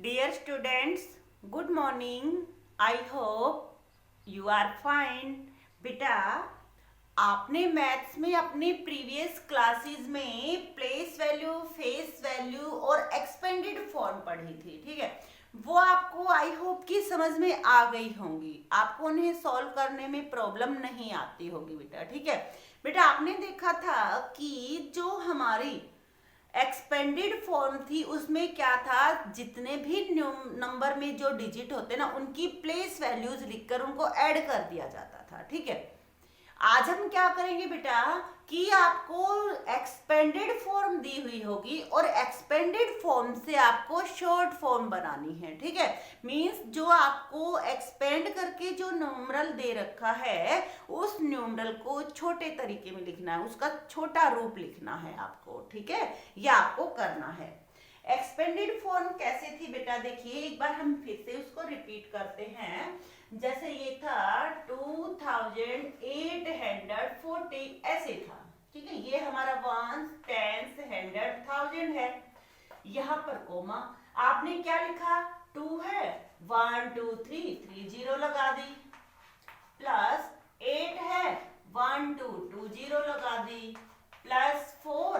Dear students, good morning. I hope you are fine. बेटा, आपने maths में अपने प्रीवियस क्लासेस में प्लेस वैल्यू, फेस वैल्यू और एक्सपेंडेड फॉर्म पढ़ी थी, ठीक है। वो आपको आई होप कि समझ में आ गई होंगी, आपको उन्हें सॉल्व करने में प्रॉब्लम नहीं आती होगी बेटा, ठीक है। बेटा, आपने देखा था कि जो हमारी एक्सपेंडेड फॉर्म थी उसमें क्या था, जितने भी नंबर में जो डिजिट होते ना उनकी प्लेस वैल्यूज लिखकर उनको ऐड कर दिया जाता था, ठीक है। आज हम क्या करेंगे बेटा कि आपको एक्सपेंडेड फॉर्म दी हुई होगी और एक्सपेंडेड फॉर्म से आपको शॉर्ट फॉर्म बनानी है, ठीक है। मींस जो आपको एक्सपेंड करके जो न्यूमरल दे रखा है उस न्यूमरल को छोटे तरीके में लिखना है, उसका छोटा रूप लिखना है आपको, ठीक है। ये आपको करना है। एक्सपेंडेड फॉर्म कैसे थी बेटा, देखिए एक बार हम फिर से उसको रिपीट करते हैं। जैसे ये था 2840 ऐसे था, ठीक है। ये हमारा वंस, टेंस, हंड्रेड, थाउजेंड है। यहाँ पर कोमा आपने क्या लिखा, 2 है, 1 2 3 3 जीरो लगा दी, प्लस 8 है, 1 2 2 जीरो लगा दी, प्लस 4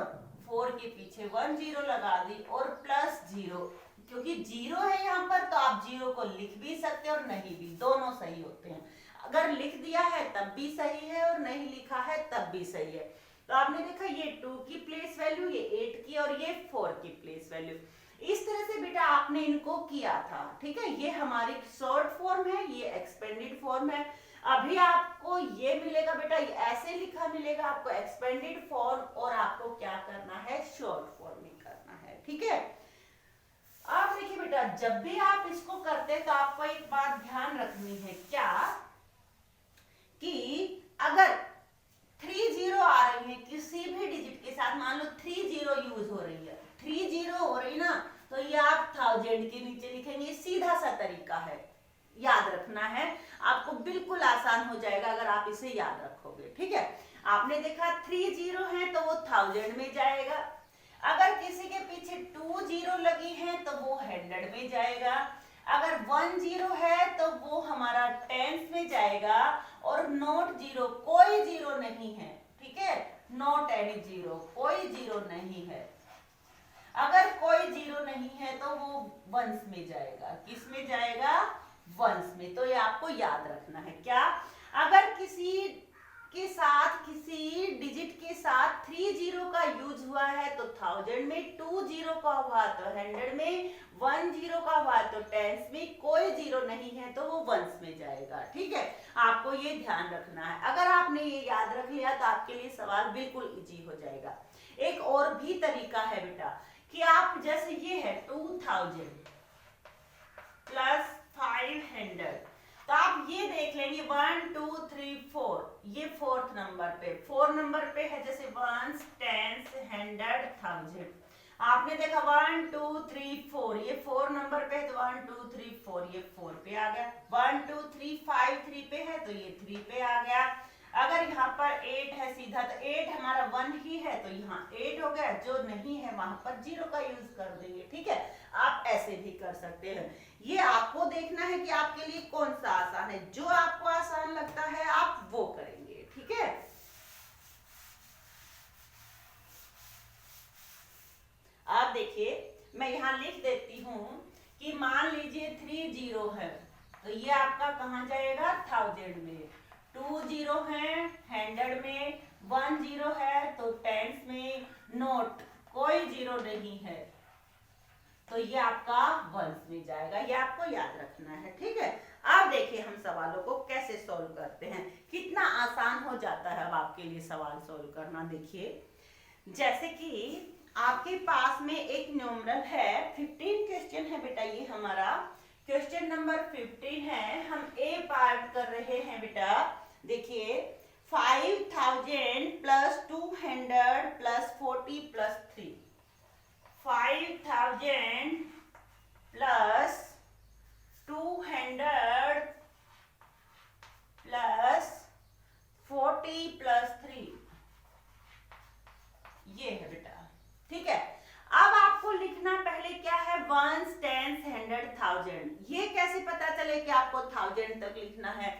4 के पीछे 1 जीरो लगा दी और प्लस 0, क्योंकि 0 है यहाँ पर तो आप 0 को लिख भी सकते हैं और नहीं भी, दोनों सही होते हैं। अगर लिख दिया है तब भी सही है और नहीं लिखा है तब भी सही है। तो आपने देखा ये 2 की प्लेस वैल्यू, ये 8 की और ये 4 की प्लेस वैल्यू। इस तरह से बेटा आपने इनको किया था, ठीक है। ये हमारी शॉर्ट फॉर्म है, ये एक्सपेंडेड फॉर्म है। अभी आपको ये मिलेगा बेटा, ऐसे लिखा मिलेगा आपको एक्सपेंडेड फॉर्म, और आपको क्या करना है, शॉर्ट फॉर्म में करना है, ठीक है। आप देखिए बेटा, जब भी आप इसको करते हैं तो आपको एक बात ध्यान रखनी है, क्या कि अगर 3 जीरो आ रही है किसी भी डिजिट के साथ, मान लो 3 जीरो यूज हो रही है, 3 जीरो हो रही ना, तो ये आप 1000 के नीचे लिखेंगे। सीधा सा तरीका है, याद रखना है आपको, बिल्कुल आसान हो जाएगा अगर आप इसे याद रखोगे, ठीक है। आपने देखा 3 जीरो है तो वो 1000 में जाएगा, अगर किसी के पीछे 2 जीरो लगी है तो वो 100 में जाएगा, अगर 1 जीरो है तो वो हमारा टेंस में जाएगा, और नॉट जीरो, कोई जीरो नहीं है, ठीक है, नॉट एनी जीरो, कोई जीरो नहीं है। अगर कोई जीरो नहीं है तो वो वंस में जाएगा, किस में जाएगा, वंस में। तो ये आपको याद रखना है। क्या, अगर किसी के साथ, किसी डिजिट के साथ 3 जीरो का यूज हुआ है तो 1000 में, 2 जीरो का हुआ तो 100 में, 1 जीरो का हुआ तो टेंस में, कोई जीरो नहीं है तो वो वंस में जाएगा, ठीक है। आपको ये ध्यान रखना है। अगर आपने ये याद रख लिया तो आपके लिए सवाल बिल्कुल इजी हो जाएगा। एक और भी तरीका है बेटा कि आप, जैसे ये है 2000 प्लस 500, तो आप ये देख लेंगे 1 2 3 4, ये 4th नंबर पे, 4 नंबर पे है, जैसे वंस, टेंस, हंड्रेड, 1000। आपने देखा 1 2 3 4, ये 4 नंबर पे है तो 1 2 3 4, ये 4 पे आ गया। 1 2 3 5 3 पे है तो ये 3 पे आ गया। अगर यहाँ पर 8 है सीधा, तो 8 हमारा 1 ही है तो यहाँ 8 हो गया, जो नहीं है वहां पर 0 का यूज कर देंगे, ठीक है। आप ऐसे भी कर सकते हैं। ये आपको देखना है कि आपके लिए कौन सा आसान है, जो आपको आसान लगता है आप वो करेंगे, ठीक है। आप देखिए, मैं यहाँ लिख देती हूँ कि मान लीजिए 3 जीरो है तो ये आपका कहाँ जाएगा, 1000 में, 2 जीरो है 100 में, 1 जीरो है तो टेंस में, नोट, कोई जीरो नहीं है तो ये आपका वंस में जाएगा। ये आपको याद रखना है, ठीक है। अब देखिए हम सवालों को कैसे सॉल्व करते हैं, कितना आसान हो जाता है अब आपके लिए सवाल सॉल्व करना। देखिए, जैसे कि आपके पास में एक न्यूमरल है, 15 क्वेश्चन है बेटा, ये हमारा क्वेश्चन नंबर 15 है। हम ए पार्ट कर रहे हैं बेटा। देखिए 5000 plus 200 plus 40 plus 3, 5000 plus 200 plus 40 plus 3, ये है बेटा, ठीक है। अब आपको लिखना पहले पहले क्या है, वंस, टेंस, हंड्रेड, थाउजेंड। ये कैसे पता चले कि आपको थाउजेंड तक लिखना है?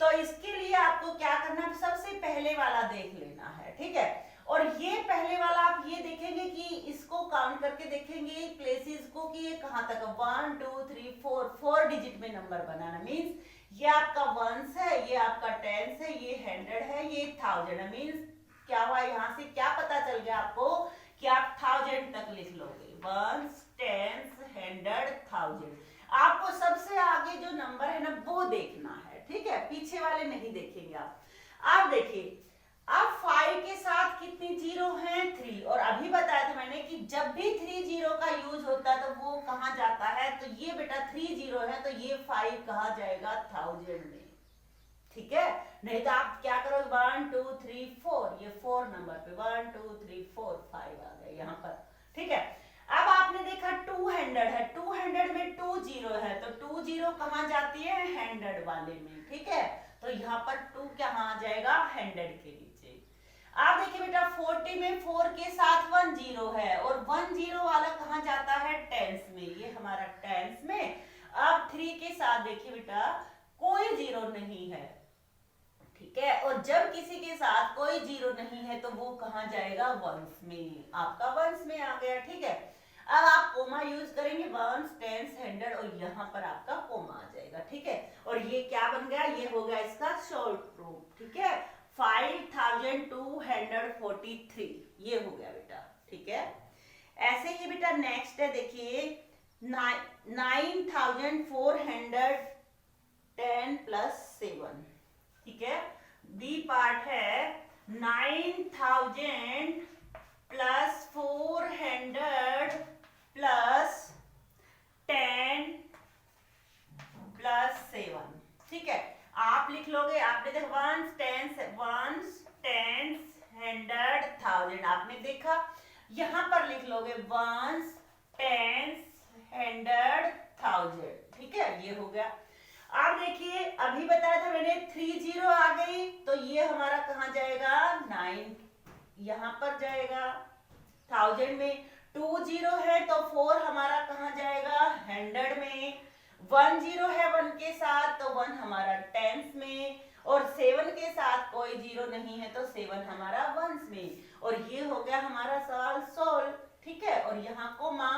तो इसके लिए आपको क्या करना है, सबसे पहले वाला देख लेना है, ठीक है। और ये पहले वाला आप ये देखेंगे कि इसको काउंट करके देखेंगे प्लेसेस को कि ये कहां तक, 1 2 3 4 डिजिट में नंबर बनाना। मींस ये आपका वंस है, ये आपका टेंस है, ये हंड्रेड है, ये थाउजेंड है। मींस क्या हुआ, यहाँ से क्या पता चल गया आपको कि आप थाउजेंड तक लिख लोगे, वंस, टेंस, हंड्रेड, थाउजेंड। आपको सबसे आगे जो नंबर है ना वो देखना है, ठीक है, पीछे वाले नहीं देखेंगे आप देखिए अब 5 के साथ कितनी जीरो हैं, 3। और अभी बताया था मैंने कि जब भी 3 जीरो का यूज होता है तो वो कहां जाता है, तो ये बेटा 3 जीरो है तो ये 5 कहां जाएगा, थाउजेंड में, ठीक है। नहीं तो आप क्या करोगे, 1 2 3 4, ये 4 नंबर पे 1 2 3 4 5 आ गए यहाँ पर, ठीक है। अब आपने देखा 200 है, 200 में 2 जीरो है तो 2 जीरो कहां जाती है, 100 वाले में, ठीक है। तो यहाँ पर 2 कहां आ जाएगा, 100 के नीचे। आप देखिए बेटा 40 में 4 के साथ 1 जीरो है और 1 जीरो वाला कहां जाता है, टेंस में, ये हमारा टेंस में। अब 3 के साथ देखिए बेटा कोई जीरो नहीं है, ठीक है। और जब किसी के साथ कोई जीरो नहीं है तो वो कहां जाएगा, वंस में, आपका वंस में आ गया, ठीक है। अब आप कोमा यूज करेंगे, वंस, टेंस, हंड्रेड, और यहाँ पर आपका कोमा आ जाएगा, ठीक है। और ये क्या बन गया, ये हो गया इसका शॉर्ट प्रूफ, ठीक है, 5243, ये हो गया बेटा, ठीक है। ऐसे ही बेटा नेक्स्ट है, देखिए 9410 प्लस 7, ठीक है। बी पार्ट है 9000 प्लस 400 प्लस 10 प्लस 7, ठीक है। आप लिख लोगे, आपने देखा वंस, टेंस, 100 थाउजेंड, आपने देखा, यहां पर लिख लोगे वंस, टेंस, 100 थाउजेंड, ठीक है, ये हो गया। अब देखिए अभी बताया था मैंने 3 जीरो आ गई तो ये हमारा कहां जाएगा, 9 यहां पर जाएगा, थाउजेंड में। 2 जीरो है तो 4 हमारा कहां जाएगा, 100 में। 1 जीरो है 1 के साथ तो 1 हमारा टेंस में, और 7 के साथ कोई जीरो नहीं है तो 7 हमारा वंस में। और ये हो गया हमारा सवाल सोल्व, ठीक है। और यहाँ कोमा,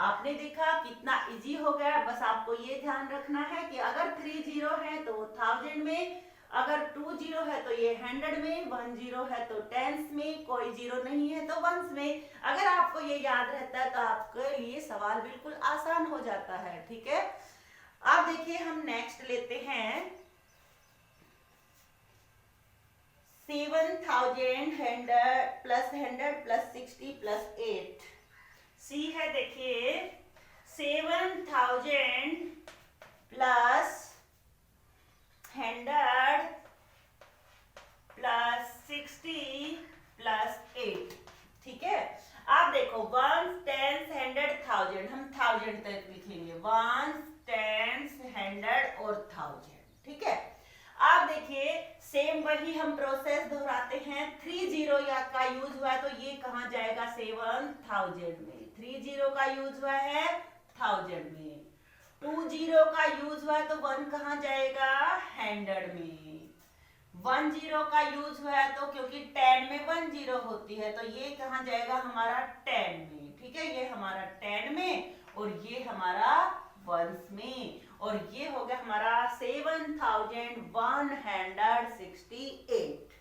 आपने देखा कितना इजी हो गया। बस आपको ये ध्यान रखना है कि अगर 3 जीरो है तो थाउजेंड में, अगर 2 जीरो है तो ये 100 में, 1 जीरो है तो टेंस में, कोई जीरो नहीं है तो वंस में। अगर आपको ये याद रहता है तो आपके लिए सवाल बिल्कुल आसान हो जाता है, ठीक है। अब देखिए हम नेक्स्ट लेते हैं 7000 प्लस 100 प्लस 60 प्लस 8। सी है देखिए 7000 प्लस 100 प्लस 60 प्लस 8, ठीक है। आप देखो वंस, टेंस, 100, थाउजेंड, हम थाउजेंड तक लिखेंगे, वंस, टेंस, 100 और थाउजेंड, ठीक है। आप देखिए सेम वही हम प्रोसेस दोहराते हैं। 3 जीरो या का यूज हुआ है तो ये कहां जाएगा, 7000 में। 3 जीरो का यूज हुआ है 1000 में। 2 जीरो का यूज हुआ है तो 1 कहां जाएगा, 100 में। 1 जीरो का यूज हुआ है तो क्योंकि 10 में 1 जीरो होती है तो ये कहां जाएगा हमारा 10 में, ठीक है। ये हमारा 10 में और ये हमारा वंस में। और ये हो गया हमारा 7168,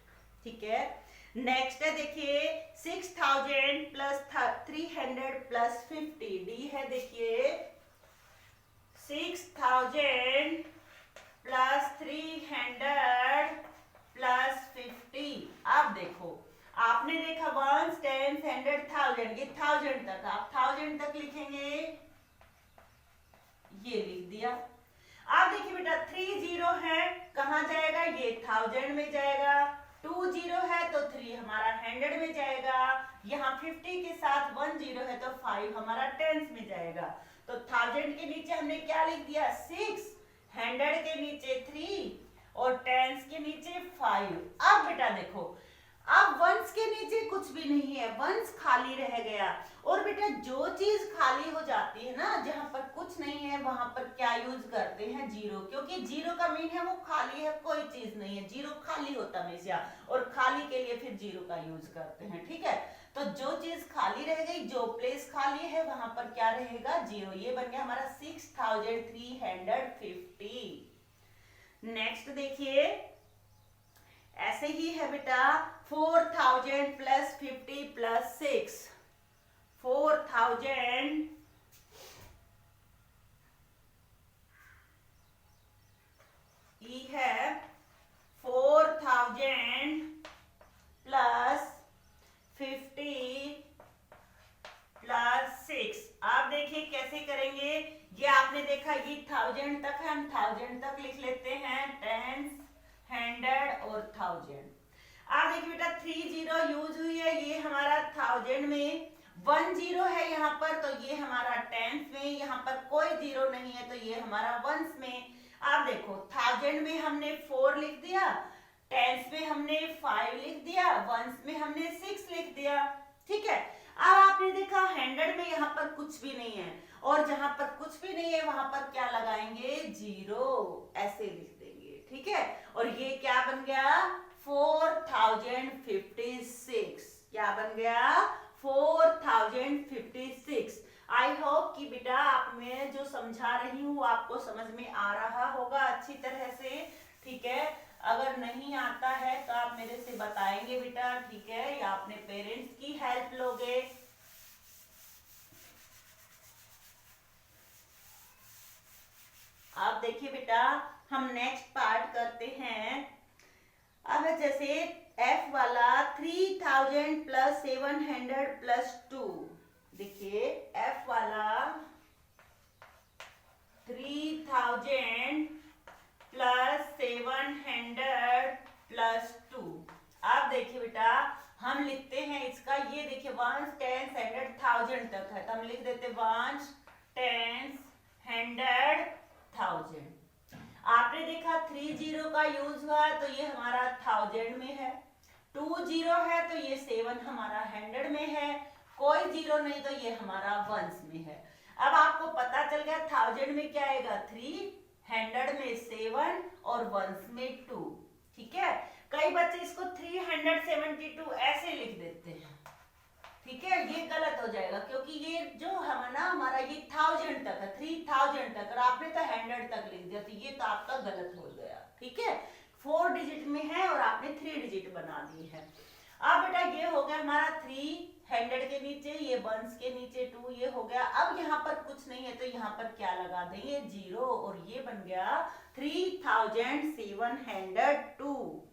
ठीक है। नेक्स्ट है देखिए 6000 प्लस 300 प्लस 50, डी है देखिए 6000 प्लस 300 प्लस 50। अब देखो आपने देखा वंस, टेंस, 100, थाउजेंड, ये थाउजेंड तक, आप थाउजेंड तक लिखेंगे, ये लिख दिया। आप देखिए बेटा 3 जीरो है कहां जाएगा, ये थाउजेंड में जाएगा। 2 जीरो है तो 3 हमारा 100 में जाएगा। यहाँ 50 के साथ 1 जीरो है तो 5 हमारा टेंस में जाएगा। तो थाउजेंड के नीचे हमने क्या लिख दिया, 6, 100 के नीचे 3 और टेंस के नीचे 5। अब बेटा देखो अब वंस के नीचे कुछ भी नहीं है, वंस खाली रह गया। और बेटा जो चीज खाली हो जाती है ना, जहां पर कुछ नहीं है वहां पर क्या यूज करते हैं, जीरो, क्योंकि जीरो का मीन है वो खाली है, कोई चीज नहीं है, जीरो खाली होता हमेशा, और खाली के लिए फिर जीरो का यूज करते हैं, ठीक है। तो जो चीज खाली रह गई, जो प्लेस खाली है वहां पर क्या रहेगा, जीरो। ये बन गया हमारा 6350। नेक्स्ट देखिए, ऐसे ही है बेटा 4000 प्लस 50 प्लस 6, 4000 ये है 4000 प्लस 50 प्लस 6। आप देखिए कैसे करेंगे, ये आपने देखा ये 1000 तक है, हम 1000 तक लिख लेते हैं, टेंस, हंड्रेड और 1000। आप देखिए बेटा 30 यूज हुई है, ये हमारा 1000 में, 10 है यहाँ पर, तो ये हमारा टेंस में, यहाँ पर कोई जीरो नहीं है तो ये हमारा वंस में। आप देखो 1000 में हमने 4 लिख दिया, टेंस में हमने 5 लिख दिया, वंस में हमने 6 लिख दिया, ठीक है। अब आपने देखा 100 में यहाँ पर कुछ भी नहीं है, और जहां पर कुछ भी नहीं है वहां पर क्या लगाएंगे, जीरो, ऐसे लिख देंगे, ठीक है। और ये क्या बन गया, 4056, क्या बन गया, 4056। आई होप कि बेटा आप मैं जो समझा रही हूँ आपको समझ में आ रहा होगा अच्छी तरह से, ठीक है। अगर नहीं आता है तो आप मेरे से बताएंगे बेटा, ठीक है, या अपने पेरेंट्स की हेल्प लोगे। आप देखिए बेटा हम नेक्स्ट पार्ट करते हैं। अब जैसे F वाला 3000 प्लस 700 प्लस 2, देखिए F वाला 3000 प्लस 700 प्लस 2। अब देखिए बेटा हम लिखते हैं इसका, ये देखिए 1 10 100 1000 तक है, तो हम लिख देते 1 10 100 1000। आपने देखा 30 का यूज हुआ तो ये हमारा 1000 में है, 20 है तो ये 7 हमारा 100 में है, कोई जीरो नहीं तो ये हमारा वंस में है। अब आपको पता चल गया 1000 में क्या आएगा 3, 100 में 7 और वंस में 2, ठीक है। कई बच्चे इसको 372 ऐसे लिख देते हैं, ठीक है, ये गलत हो जाएगा क्योंकि ये जो हमारा ये 1000 तक है, 3000 तक, और आपने तो 100 तक लिख दिया, तो ये तो आपका गलत हो गया, ठीक है। 4 डिजिट में है और आपने 3 डिजिट बना दी है। अब बेटा ये हो गया हमारा 300 के नीचे, ये वंस के नीचे 2, ये हो गया। अब यहाँ पर कुछ नहीं है तो यहाँ पर क्या लगा देंगे, जीरो, और ये बन गया 3702।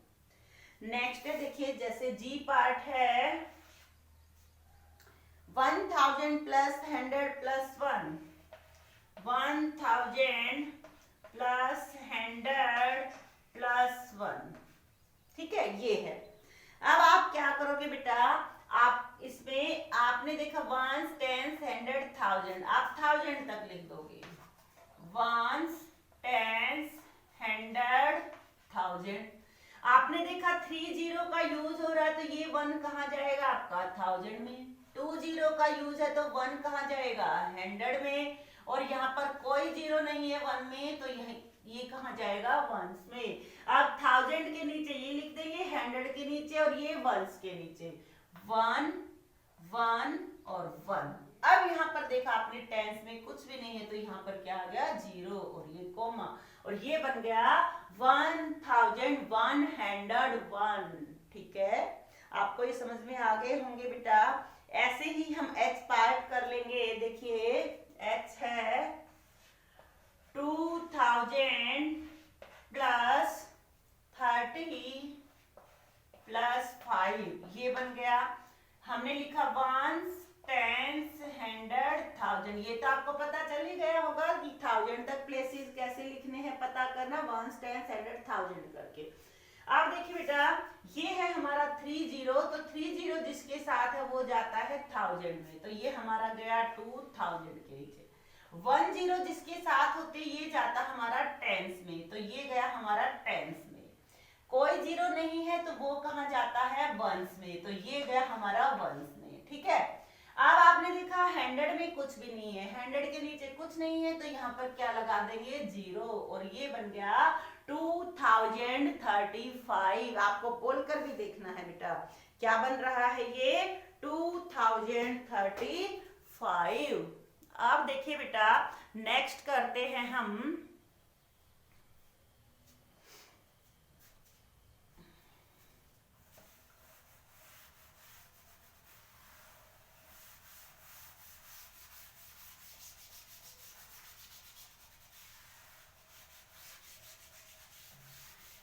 नेक्स्ट है देखिए, जैसे जी पार्ट है 1000 प्लस 100 प्लस 1, 1000 प्लस 100 प्लस 1, ठीक है, ये है। अब आप क्या करोगे बेटा, आप इसमें आपने देखा 1 10 100 1000, आप 1000 तक लिख दोगे, 1 10 100 1000। आपने देखा 30 का यूज हो रहा है तो ये 1 कहाँ जाएगा आपका 1000 में, 20 का यूज है तो 1 कहाँ जाएगा 100 में, और यहाँ पर कोई जीरो नहीं है 1 में तो ये कहाँ जाएगा वंस में। अब 1000 के नीचे ये लिख देंगे, 100 के नीचे और ये वंस के नीचे 1 1 और 1। अब यहाँ पर देखा आपने टेंस में कुछ भी नहीं है तो यहाँ पर क्या आ गया जीरो और ये कोमा, और ये बन गया 1101, ठीक है। आपको ये समझ में आ गए होंगे बेटा। ऐसे ही हम एच पार्ट कर लेंगे। देखिए एच है 2000 प्लस 30 प्लस 5, ये बन गया। हमने लिखा 1 10 100 1000, ये तो आपको पता चल ही गया होगा कि 1000 तक प्लेसेस कैसे लिखने हैं, पता करना 1 10 100 1000 करके। अब देखिए बेटा ये है हमारा 30, तो 30 जिसके साथ है वो जाता है 1000 में, तो ये हमारा गया 2000 के नीचे। 10 जिसके साथ होते ये जाता हमारा टेंस में, तो ये गया हमारा टेंस में। कोई जीरो नहीं है तो वो कहाँ जाता है, वंस में, तो ये गया हमारा वंस में। ठीक है, अब आपने देखा 100 में कुछ भी नहीं है, 100 के नीचे कुछ नहीं है, तो यहाँ पर क्या लगा देंगे, जीरो, और ये बन गया 2035। आपको बोलकर भी देखना है बेटा, क्या बन रहा है ये, 2035। अब देखिए बेटा, नेक्स्ट करते हैं हम,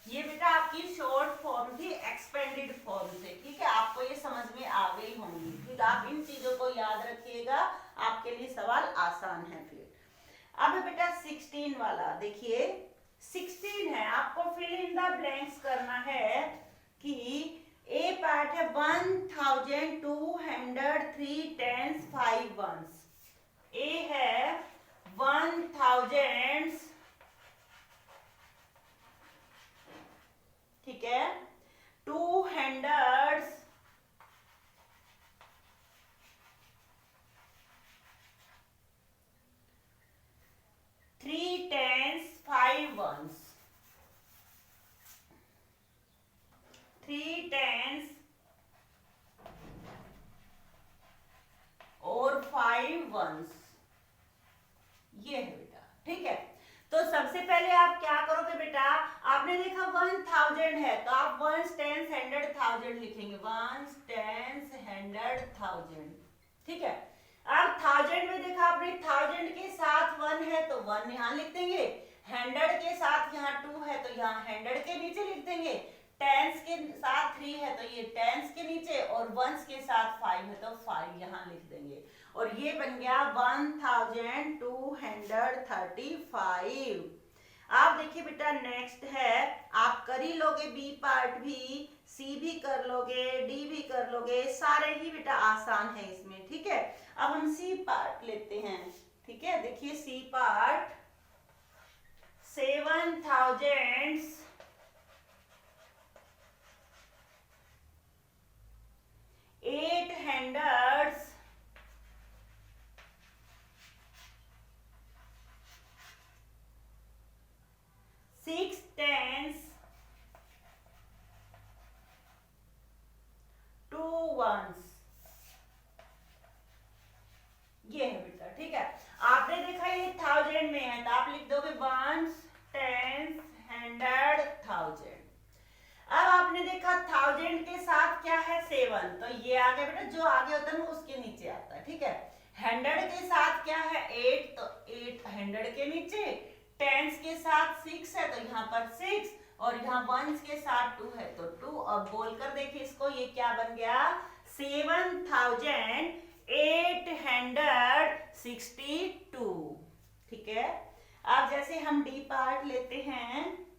ये बेटा आपकी शॉर्ट फॉर्म थी एक्सपेंडेड फॉर्म से। ठीक है, आपको ये समझ में आ गई होंगी। फिर आप इन चीजों को याद रखिएगा, आपके लिए सवाल आसान है। फिर अब बेटा 16 वाला देखिए, 16 है, आपको फिल इन द ब्लैंक्स करना है कि ए पार्ट है 1203 टेंस 5 वंस, ए है 1000, ठीक है, 200, 3 tens 5 ones, 3 tens और 5 ones, ये है बेटा। ठीक है, तो सबसे पहले आप क्या करोगे बेटा, आपने देखा 1000 है तो आप वंस टेंस 100 1000 लिखेंगे, वंस टेंस 100 1000। ठीक है, अब 1000 में देखा आपने 1000 के साथ 1 है तो 1 यहाँ लिख देंगे, 100 के साथ यहाँ 2 है तो यहाँ 100 के नीचे लिख देंगे, टेंस के साथ 3 है तो ये टेंस के नीचे, और वंस के साथ 5 है तो 5 यहाँ लिख देंगे, और ये बन गया 1235। आप देखिए बेटा, नेक्स्ट है, आप कर ही लोगे बी पार्ट भी, सी भी कर लोगे, डी भी कर लोगे, सारे ही बेटा आसान है इसमें। ठीक है, अब हम सी पार्ट लेते हैं। ठीक है, देखिए सी पार्ट 7000 800 6 tens 2 ones, ये है बेटा। ठीक है, आपने देखा ये 1000 में है तो आप लिख दोगे वंस टेंस 100 1000। अब आपने देखा 1000 के साथ क्या है 7, तो ये आ गया बेटा, जो आगे होता है ना उसके नीचे आता है। ठीक है, 100 के साथ क्या है 8, तो 8 100 के नीचे, टेंस के साथ 6 है तो यहाँ पर 6, और यहाँ वंस के साथ 2 है तो 2। अब बोलकर देखिए इसको, ये क्या बन गया 7862। ठीक है, अब जैसे हम डी पार्ट लेते हैं,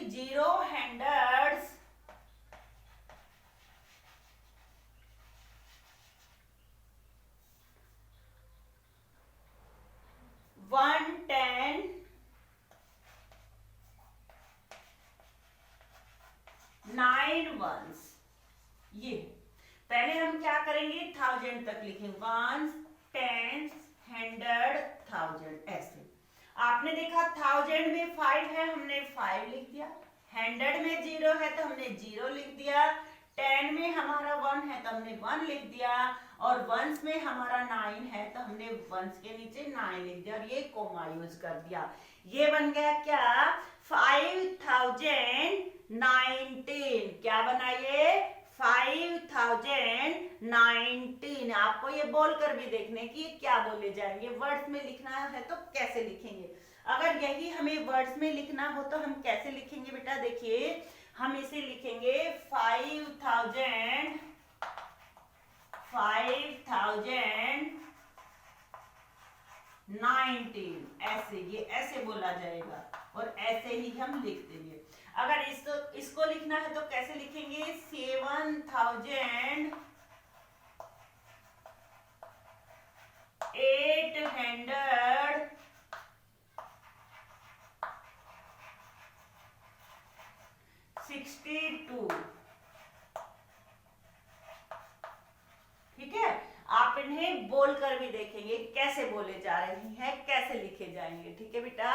जीरो हंड्रेड्स 110 9 ones। ये पहले हम क्या करेंगे 1000 तक लिखेंगे, वंस टेंस 100 1000 ऐसे। आपने देखा 1000 में 5 है, हमने 5 लिख दिया, 100 में 0 है तो हमने 0 लिख दिया, 10 में हमारा 1 है तो हमने 1 लिख दिया, और वंस में हमारा 9 है तो हमने वंस के नीचे 9 लिख दिया, और ये कोमा यूज कर दिया। ये बन गया क्या 5019। क्या बना ये 5019। आपको ये बोलकर भी देखने की क्या बोले जाएंगे, वर्ड्स में लिखना है तो कैसे लिखेंगे। अगर यही हमें वर्ड्स में लिखना हो तो हम कैसे लिखेंगे बेटा, देखिए हम इसे लिखेंगे 5019, ऐसे, ये ऐसे बोला जाएगा और ऐसे ही हम लिख देंगे। अगर इसको लिखना है तो कैसे लिखेंगे? 7,862 ठीक है। आप इन्हें बोलकर भी देखेंगे कैसे बोले जा रही हैं, कैसे लिखे जाएंगे। ठीक है बेटा,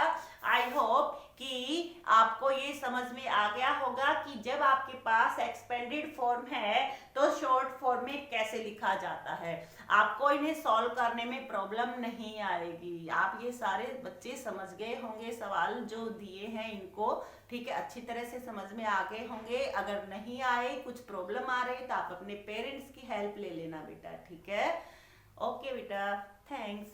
आई होप कि आपको ये समझ में आ गया होगा कि जब आपके पास एक्सपेंडेड फॉर्म है तो शॉर्ट फॉर्म में कैसे लिखा जाता है। आपको इन्हें सॉल्व करने में प्रॉब्लम नहीं आएगी। आप ये सारे बच्चे समझ गए होंगे, सवाल जो दिए हैं इनको, ठीक है, अच्छी तरह से समझ में आ गए होंगे। अगर नहीं आए, कुछ प्रॉब्लम आ रही तो आप अपने पेरेंट्स की हेल्प ले लेना बेटा। ठीक है, ओके बेटा, थैंक्स।